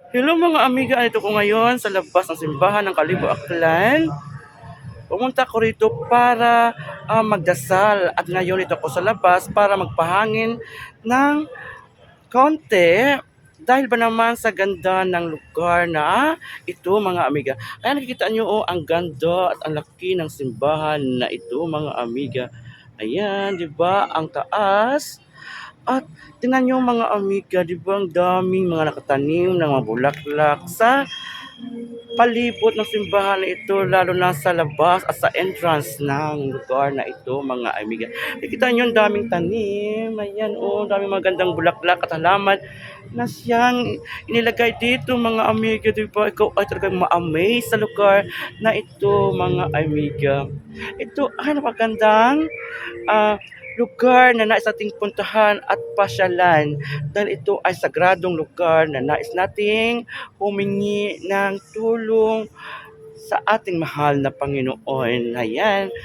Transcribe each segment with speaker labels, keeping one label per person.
Speaker 1: Hello mga amiga, ito ko ngayon sa labas ng simbahan ng Kalibo Aklan. Pumunta ko rito para magdasal at ngayon ito ko sa labas para magpahangin ng konti dahil ba naman sa ganda ng lugar na ito mga amiga. Kaya nakikita nyo ang ganda at ang laki ng simbahan na ito mga amiga. Ayan, di ba? Ang taas. At tingnan nyo mga amiga, di ba ang daming mga nakatanim ng mga bulaklak sa palibot ng simbahan na ito, lalo na sa labas at sa entrance ng lugar na ito mga amiga. Nakikita nyo ang daming tanim, ayan o, daming magandang bulaklak at halaman na siyang inilagay dito mga amiga, di ba? Ikaw ay talagang ma-amaze sa lugar na ito mga amiga. Ito ay napagandang ah, lugar na nais nating puntahan at pasyalan dahil ito ay sagradong lugar na nais nating humingi ng tulong sa ating mahal na Panginoon. Ayan,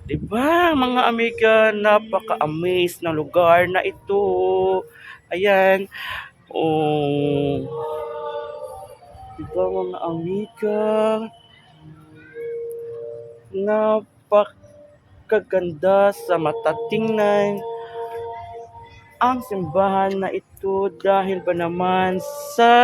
Speaker 1: di ba mga amiga, napaka-amaze ng lugar na ito. Ayan, oh, di ba mga amiga, napakaganda sa mata tingnan ang simbahan na ito dahil ba naman sa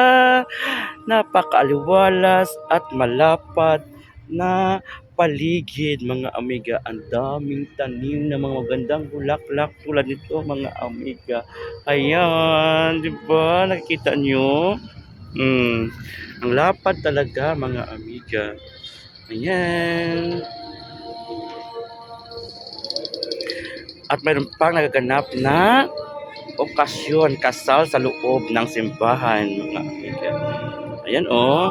Speaker 1: napakaaliwalas at malapad na paligid mga amiga. Ang daming tanim na mga magandang bulaklak tulad nito mga amiga. Ayan, di ba? Nakikita nyo? Ang lapad talaga mga amiga. Ayan. At mayroon pang nagaganap na okasyon, kasal sa loob ng simbahan mga amiga. Ayan oh.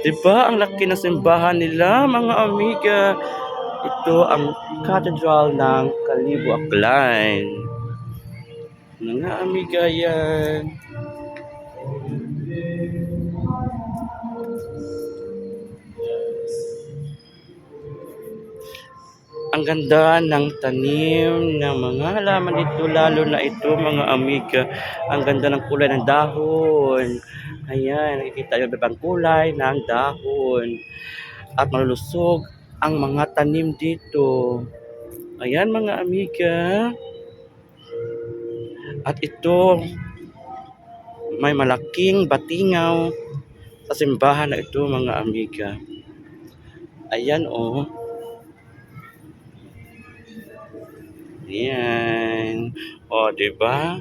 Speaker 1: Diba ang laki ng simbahan nila mga amiga. Ito ang Cathedral ng Kalibo Aklan. Mga amiga yan. Ang ganda ng tanim ng mga halaman dito, lalo na ito mga amiga. Ang ganda ng kulay ng dahon. Ayan, nakikita yung ibang kulay ng dahon. At malulusog ang mga tanim dito. Ayan mga amiga. At ito, may malaking batingaw sa simbahan na ito mga amiga. Ayan oh. Ayan. O, diba?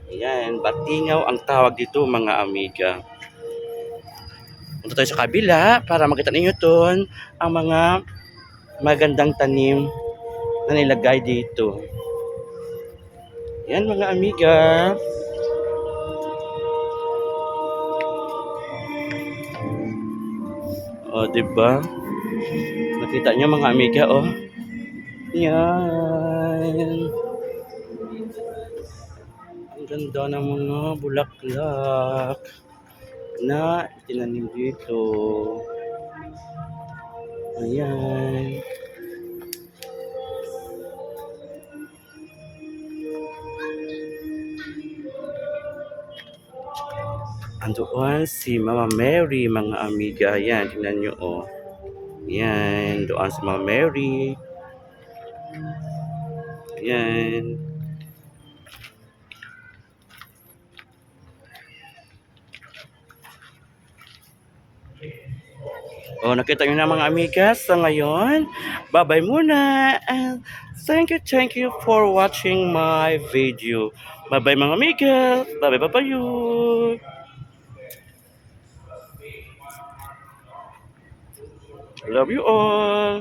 Speaker 1: Ayan, batingaw ang tawag dito mga amiga. Punta tayo sa kabila para makita ninyo doon ang mga magandang tanim na nilagay dito. Ayan mga amiga. O, diba? Nakita nyo mga amiga, oh. Yan. Ang ganda ng mga bulaklak na tinanim dito. Ayan. Andoon si Mama Mary, mga amiga. Ayan, tingnan nyo, oh. Ayan, doon si Mama Mary. Ayan. Oh, nakita nyo na mga amiga. Sa ngayon, bye-bye muna. And thank you for watching my video. Bye-bye mga amiga. Bye-bye, bye-bye you. Love you all.